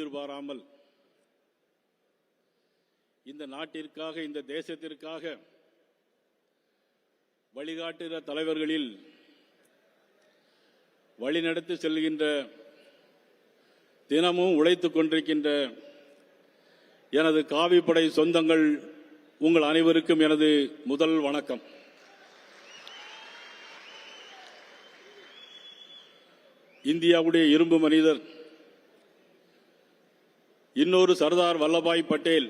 எதிர்பாராமல் இந்த நாட்டிற்காக, இந்த தேசத்திற்காக வழிகாட்டுகிற தலைவர்களில் வழிநடத்தி செல்கின்ற, தினமும் உழைத்துக் கொண்டிருக்கின்ற எனது காவிப்படை சொந்தங்கள் உங்கள் அனைவருக்கும் எனது முதல் வணக்கம். இந்தியாவுடைய இரும்பு மனிதர், இன்னொரு சர்தார் வல்லபாய் பட்டேல்,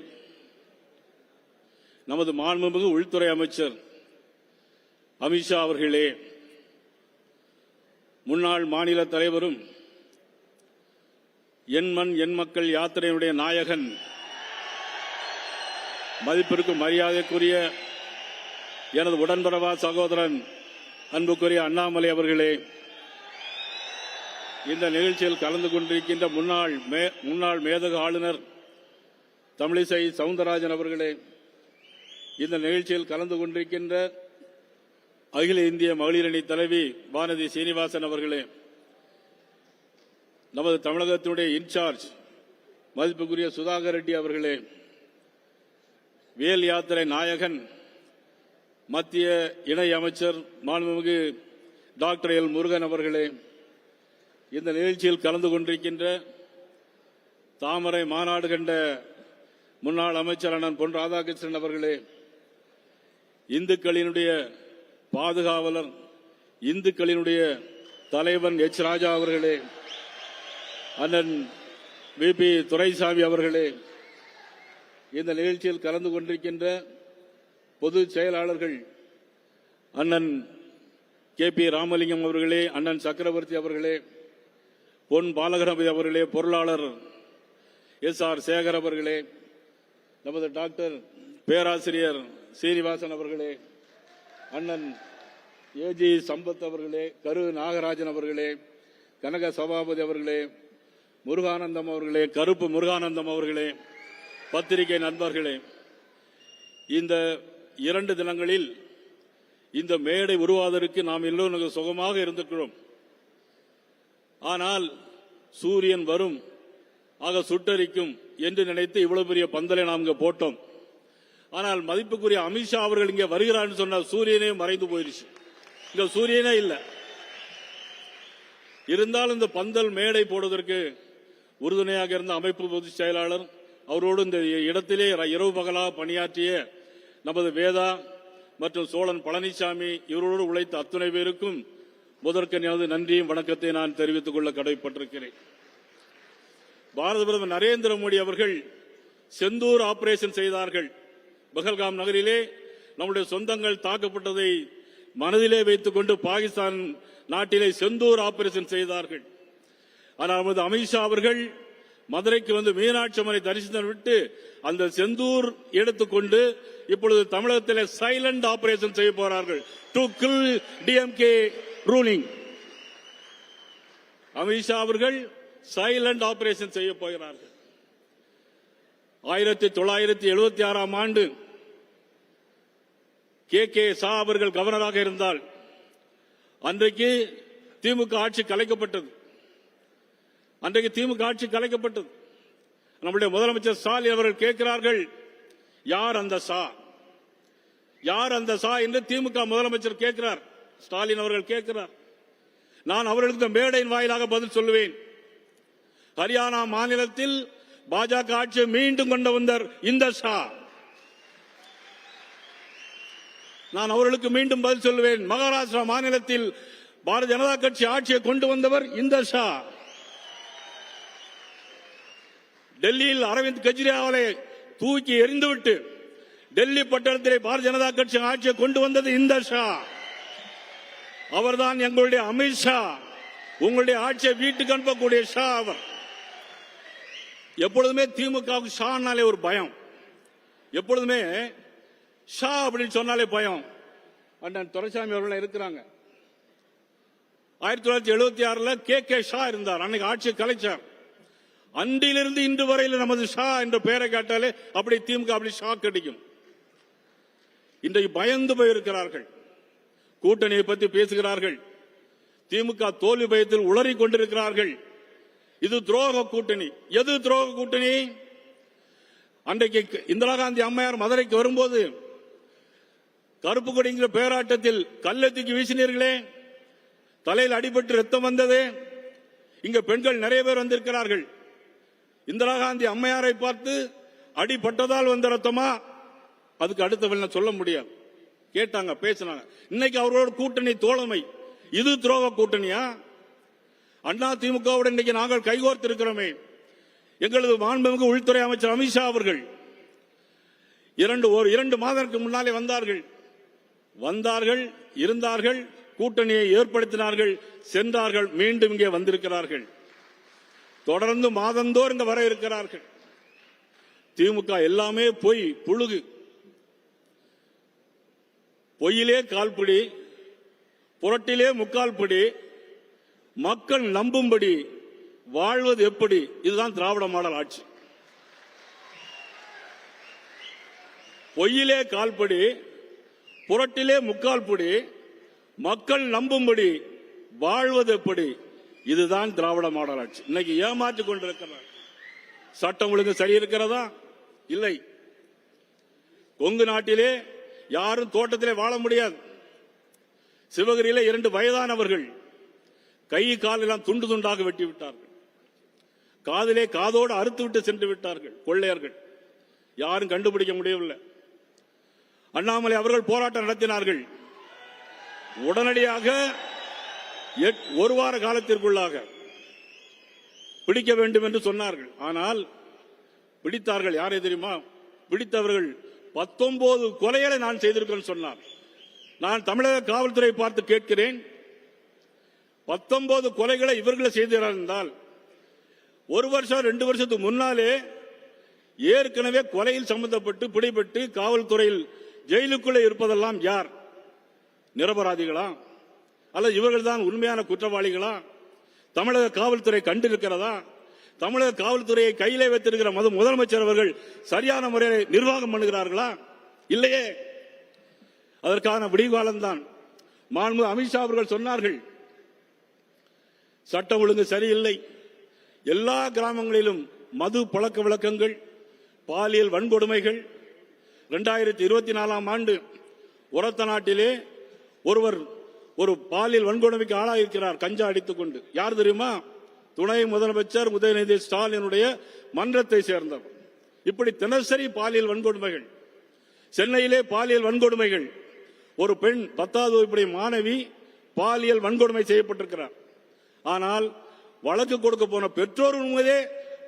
நமது மாண்புமிகு உள்துறை அமைச்சர் அமித்ஷா அவர்களே, முன்னாள் மாநில தலைவரும் என் மண் என் மக்கள் யாத்திரையினுடைய நாயகன், மதிப்பிற்கும் மரியாதைக்குரிய எனது உடன்பிறவா சகோதரன் அன்புக்குரிய அண்ணாமலை அவர்களே, இந்த நிகழ்ச்சியில் கலந்து கொண்டிருக்கின்ற முன்னாள் மேதகு ஆளுநர் தமிழிசை சவுந்தரராஜன் அவர்களே, இந்த நிகழ்ச்சியில் கலந்து கொண்டிருக்கின்ற அகில இந்திய மகளிர் அணி தலைவி வானதி சீனிவாசன் அவர்களே, நமது தமிழகத்தினுடைய இன்சார்ஜ் மதிப்புக்குரிய சுதாகர் ரெட்டி அவர்களே, வேல் யாத்திரை நாயகன் மத்திய இணை அமைச்சர் மாண்புமிகு டாக்டர் எல் முருகன் அவர்களே, இந்த நிகழ்ச்சியில் கலந்து கொண்டிருக்கின்ற தாமரை மாநாடு கண்ட முன்னாள் அமைச்சர் அண்ணன் பொன் ராதாகிருஷ்ணன் அவர்களே, இந்துக்களினுடைய பாதுகாவலர், இந்துக்களினுடைய தலைவன் எச் ராஜா அவர்களே, அண்ணன் விபி துரைசாமி அவர்களே, இந்த நிகழ்ச்சியில் கலந்து கொண்டிருக்கின்ற பொதுச் செயலாளர்கள் அண்ணன் கே பி ராமலிங்கம் அவர்களே, அண்ணன் சக்கரவர்த்தி அவர்களே, பொன் பாலகணபதி அவர்களே, பொருளாளர் எஸ் ஆர் சேகர் அவர்களே, நமது டாக்டர் பேராசிரியர் சீனிவாசன் அவர்களே, அண்ணன் ஏஜி சம்பத் அவர்களே, கரு நாகராஜன் அவர்களே, கனக சபாபதி அவர்களே, முருகானந்தம் அவர்களே, கருப்பு முருகானந்தம் அவர்களே, பத்திரிகை நண்பர்களே, இந்த 2 தினங்களில் இந்த மேடை உருவாவதற்கு நாம் எல்லோரும் சுகமாக இருந்திருக்கிறோம். ஆனால் சூரியன் வரும், ஆக சுட்டரிக்கும் என்று நினைத்து இவ்வளவு பெரிய பந்தலை நாம் இங்க போட்டோம். ஆனால் மதிப்புக்குரிய அமித்ஷா அவர்கள் இங்கே வருகிறார் சொன்ன சூரியனே மறைந்து போயிருச்சு. இங்க சூரியனே இல்லை. இருந்தாலும் இந்த பந்தல் மேடை போடுவதற்கு உறுதுணையாக இருந்த அமைப்பு பொதுச் செயலாளர், அவரோடு இந்த இடத்திலே இரவு பகலாக பணியாற்றிய நமது வேதா மற்றும் சோழன் பழனிசாமி, இவரோடு உழைத்த அத்துணை பேருக்கும் முதற்கண் எனது நன்றியும் வணக்கத்தை நான் தெரிவித்துக் கொள்ள கடமைப்பட்டிருக்கிறேன். பாரத பிரதமர் நரேந்திர மோடி அவர்கள் செந்தூர் ஆபரேஷன் செய்தார்கள். பஹல்காம் நகரிலே நம்முடைய சொந்தங்கள் தாக்கப்பட்டதை மனதிலே வைத்துக் கொண்டு பாகிஸ்தான் நாட்டிலே செந்தூர் ஆபரேஷன் செய்தார்கள். ஆனால் நமது அமித்ஷா அவர்கள் மதுரைக்கு வந்து மீனாட்சி அம்மனை தரிசனம் விட்டு அந்த செந்தூர் எடுத்துக்கொண்டு இப்பொழுது தமிழகத்திலே சைலண்ட் ஆபரேஷன் செய்ய போறார்கள். To kill DMK ruling. Amit Shah அவர்கள் சைலண்ட் ஆபரேஷன் செய்ய போகிறார்கள். 1976ஆம் ஆண்டு கே சா அவர்கள் கவர்னராக இருந்தால் அன்றைக்கு திமுக ஆட்சி கலைக்கப்பட்டது. நம்முடைய முதலமைச்சர் ஸ்டாலின் அவர்கள் கேட்கிறார்கள், யார் அந்த சா, யார் அந்த சா என்று திமுக முதலமைச்சர் கேட்கிறார். ஸ்டாலின் அவர்கள் கேட்கிறார். நான் அவர்களுக்கு இந்த மேடையின் வாயிலாக பதில் சொல்லுவேன். ஹரியானா மாநிலத்தில் பாஜக ஆட்சியை மீண்டும் கொண்டு வந்தார் இந்த ஷா. நான் அவர்களுக்கு மீண்டும் பதில் சொல்லுவேன். மகாராஷ்டிரா மாநிலத்தில் பாரதிய ஜனதா கட்சி ஆட்சியை கொண்டு வந்தவர் இந்த ஷா. டெல்லியில் அரவிந்த் கெஜ்ரிவாலை தூக்கி எறிந்துவிட்டு டெல்லி பட்டணத்திலே பாரதிய ஜனதா கட்சி ஆட்சியை கொண்டு வந்தது இந்த ஷா. அவர்தான் எங்களுடைய அமித்ஷா. உங்களுடைய ஆட்சியை வீட்டுக்கு அனுப்பக்கூடிய ஷா அவர். எப்பொழுதுமே திமுகவுக்கு ஷானாலே ஒரு பயம். எப்பொழுதுமே ஷா அப்படின்னு சொன்னாலே பயம். அண்ணன் துரைசாமி அவர்கள் இருக்கிறாங்க. 1976 கே ஷா இருந்தார். அன்னைக்கு ஆட்சியை கலைச்சார். அன்றிலிருந்து இன்று வரையில் நமது ஷா என்ற பெயரை கேட்டாலே அப்படி திமுக அப்படி ஷாக் அடிக்கும். இன்றைக்கு பயந்து போயிருக்கிறார்கள். கூட்டணியை பற்றி பேசுகிறார்கள். திமுக தோல்வி பயத்தில் உளறிக் கொண்டிருக்கிறார்கள். இது துரோக கூட்டணி. எது துரோக கூட்டணி? அன்றைக்கு இந்திரா காந்தி அம்மையார் மதுரைக்கு வரும்போது கருப்பு கொடிங்கிற பேராட்டத்தில் கல்லெத்திக்கு வீசினீர்களே, தலையில் அடிபட்டு ரத்தம் வந்தது. இங்க பெண்கள் நிறைய பேர் வந்திருக்கிறார்கள். இந்திரா காந்தி அம்மையாரை பார்த்து அடிபட்டதால் வந்த ரத்தமா? அதுக்கு அடுத்த சொல்ல முடியாது. கேட்டாங்க, பேசினாங்க. இன்னைக்கு அவர்களோட கூட்டணி தோழமை. இது துரோக கூட்டணியா? அண்ணா திமுகவுடன் இன்னைக்கு நாங்கள் கைகோர்த்து இருக்கிறோமே. எங்களது மாண்புமிகு உள்துறை அமைச்சர் அமித்ஷா அவர்கள் 2 மாதங்களுக்கு முன்னாலே வந்தார்கள், இருந்தார்கள், கூட்டணியை ஏற்படுத்தினார்கள், சென்றார்கள், மீண்டும் இங்கே வந்திருக்கிறார்கள். தொடர்ந்து மாதந்தோறும் இங்க வர இருக்கிறார்கள். திமுக எல்லாமே பொய், புழுகு. பொய்யிலே கால்படி, புரட்டிலே முக்கால் படி, மக்கள் நம்பும்படி வாழ்வது எப்படி? இதுதான் திராவிட மாடல் ஆட்சி. பொய்யிலே கால்படி, புரட்டிலே முக்கால் படி, மக்கள் நம்பும்படி வாழ்வது எப்படி? இதுதான் திராவிட மாடல் ஆட்சி. இன்னைக்கு ஏமாற்றிக் கொண்டிருக்கிறார். சட்டம் ஒழுங்கு சரி இருக்கிறதா? இல்லை. கொங்கு நாட்டிலே யாரும் தோட்டத்திலே வாழ முடியாது. சிவகிரியிலே 2 வயதானவர்கள் கை கால் எல்லாம் துண்டு துண்டாக வெட்டி விட்டார்கள். காதிலே காதோடு அறுத்து விட்டு சென்று விட்டார்கள் கொள்ளையர்கள். யாரும் கண்டுபிடிக்க முடியவில்லை. அண்ணாமலை அவர்கள் போராட்டம் நடத்தினார்கள். உடனடியாக 1 வார காலத்திற்குள்ளாக பிடிக்க வேண்டும் என்று சொன்னார்கள். ஆனால் பிடித்தார்கள். யாரை தெரியுமா? பிடித்தவர்கள் 19 கொலைகளை நான் செய்திருக்கிறேன் சொன்னார். நான் தமிழக காவல்துறை பார்த்து கேட்கிறேன், 19 கொலைகளை இவர்களை செய்திருந்தால் 1 வருஷம் 2 வருஷத்துக்கு முன்னாலே ஏற்கனவே கொலையில் சம்பந்தப்பட்டு பிடிபட்டு காவல்துறையில் ஜெயிலுக்குள்ளே இருப்பதெல்லாம் யார்? நிரபராதிகளா? அல்லது இவர்கள் தான் உண்மையான குற்றவாளிகளா? தமிழக காவல்துறை கண்டிருக்கிறதா? தமிழக காவல்துறையை கையிலே வைத்திருக்கிற முதலமைச்சர் அவர்கள் சரியான முறையில் நிர்வாகம் பண்ணுகிறார்களா? இல்லையே. அதற்கான விடிகாலம்தான். மாண்புமிகு அமித்ஷா அவர்கள் சொன்னார்கள், சட்டம் ஒழுங்கு சரியில்லை, எல்லா கிராமங்களிலும் மது பழக்க வழக்கங்கள், பாலியல் வன்கொடுமைகள். 2024ஆம் ஆண்டு உரத்த நாட்டிலே ஒருவர் ஒரு பாலியல் வன்கொடுமைக்கு ஆளாயிருக்கிறார், கஞ்சா அடித்துக் கொண்டு. யார் தெரியுமா? துணை முதலமைச்சர் உதயநிதி ஸ்டாலினுடைய மன்றத்தை சேர்ந்தவர். இப்படி தினசரி பாலியல் வன்கொடுமைகள். சென்னையிலே பாலியல் வன்கொடுமைகள். ஒரு பெண் 10வது வகுப்பு மாணவி பாலியல் வன்கொடுமை செய்யப்பட்டிருக்கிறார். ஆனால் வழக்கு கொடுக்க போன பெற்றோர் உண்மையே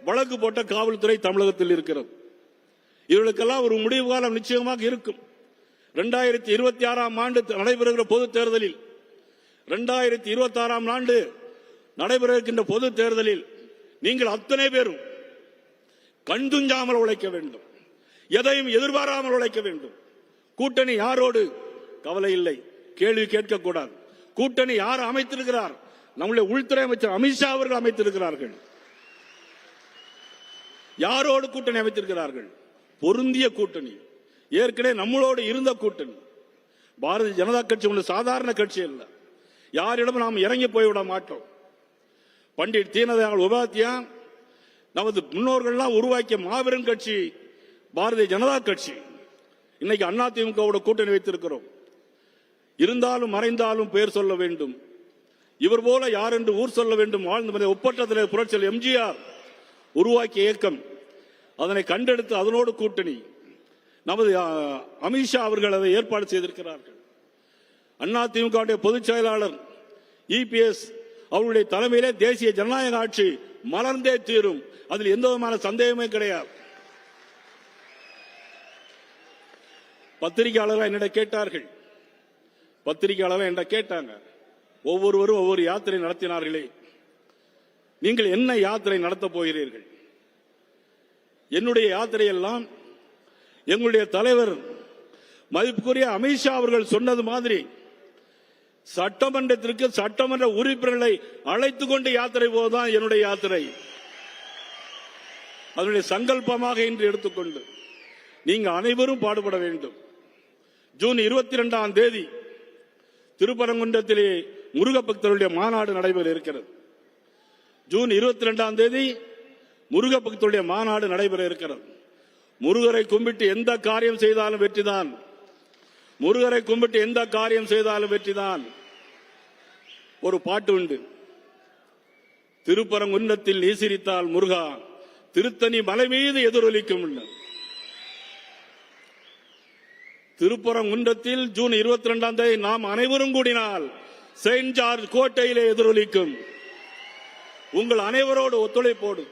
வழக்கு போட்ட காவல்துறை தமிழகத்தில் இருக்கிறது. இவர்களுக்கெல்லாம் ஒரு முடிவு காலம் நிச்சயமாக இருக்கும். 2026ஆம் ஆண்டு நடைபெறுகிற பொது தேர்தலில் 2026ஆம் ஆண்டு நடைபெற இருக்கின்ற பொது தேர்தலில் நீங்கள் அத்தனை பேரும் கண்துஞ்சாமல் உழைக்க வேண்டும். எதையும் எதிர்பாராமல் உழைக்க வேண்டும். கூட்டணி யாரோடு? கவலை இல்லை, கேள்வி கேட்கக்கூடாது. கூட்டணி யார் அமைத்திருக்கிறார்? நம்முடைய உள்துறை அமைச்சர் அமித்ஷா அவர்கள் அமைத்திருக்கிறார்கள். யாரோடு கூட்டணி அமைத்திருக்கிறார்கள்? பொருந்திய கூட்டணி. ஏற்கனவே நம்மளோடு இருந்த கூட்டணி. பாரதிய ஜனதா கட்சி ஒன்று சாதாரண கட்சி அல்ல. யாரிடம் நாம் இறங்கி போய்விட மாட்டோம். பண்டிட் தீனதயாள் உபாத்யா நமது முன்னோர்கள்லாம் உருவாக்கிய மாபெரும் கட்சி பாரதிய ஜனதா கட்சி. இன்னைக்கு அதிமுகவோட கூட்டணி வைத்திருக்கிறோம். இருந்தாலும் மறைந்தாலும் பெயர் சொல்ல வேண்டும். இவர் போல யார் என்று ஊர் சொல்ல வேண்டும். வாழ்ந்து ஒப்பற்றத்தில் புரட்சியாளர் எம்ஜிஆர் உருவாக்கிய இயக்கம். அதனை கண்டெடுத்து அதனோடு கூட்டணி. நமது அமித்ஷா அவர்கள் அதை ஏற்பாடு செய்திருக்கிறார்கள். அதிமுக பொதுச் செயலாளர் இபிஎஸ் அவருடைய தலைமையிலே தேசிய ஜனநாயக ஆட்சி மலர்ந்தே தீரும். அதில் எந்த விதமான சந்தேகமே கிடையாது. பத்திரிகையாளர்கள் என்னிடம் கேட்டார்கள். பத்திரிகையாளர்கள் என்ன கேட்டாங்க, ஒவ்வொருவரும் ஒவ்வொரு யாத்திரை நடத்தினார்களே, நீங்கள் என்ன யாத்திரை நடத்தப் போகிறீர்கள்? என்னுடைய யாத்திரையெல்லாம் எங்களுடைய தலைவர் மதிப்புக்குரிய அமித்ஷா அவர்கள் சொன்னது மாதிரி சட்டமன்றத்திற்கு சட்டமன்ற உறுப்பினர்களை அழைத்துக் கொண்டு யாத்திரை போவதுதான் என்னுடைய யாத்திரை. அதனுடைய சங்கல்பமாக இன்று எடுத்துக்கொண்டு நீங்க அனைவரும் பாடுபட வேண்டும். ஜூன் 22ஆம் தேதி திருப்பரங்குன்றத்திலே முருக பக்தர்களுடைய மாநாடு நடைபெற இருக்கிறது. ஜூன் 22ஆம் தேதி முருக பக்தருடைய மாநாடு நடைபெற இருக்கிறது. முருகரை கும்பிட்டு எந்த காரியம் செய்தாலும் வெற்றிதான். முருகரை கும்பிட்டு எந்த காரியம் செய்தாலும் வெற்றிதான். ஒரு பாட்டு உண்டு, திருப்பரங்குன்றத்தில் நீ சிரித்தால் முருகா திருத்தணி மலை மீது எதிரொலிக்கும். திருப்பரங்குன்றத்தில் ஜூன் 22ஆம் தேதி நாம் அனைவரும் கூடினால் செயின்ட் ஜார்ஜ் கோட்டையிலே எதிரொலிக்கும். உங்கள் அனைவரோடு ஒத்துழைப்போடு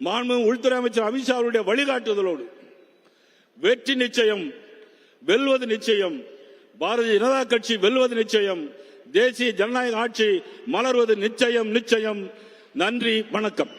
மாண்புமிகு உள்துறை அமைச்சர் அமித்ஷா அவருடைய வழிகாட்டுதலோடு வெற்றி நிச்சயம், வெல்வது நிச்சயம். பாரதிய ஜனதா கட்சி வெல்வது நிச்சயம். தேசிய ஜனநாயக ஆட்சி மலர்வது நிச்சயம் நிச்சயம். நன்றி, வணக்கம்.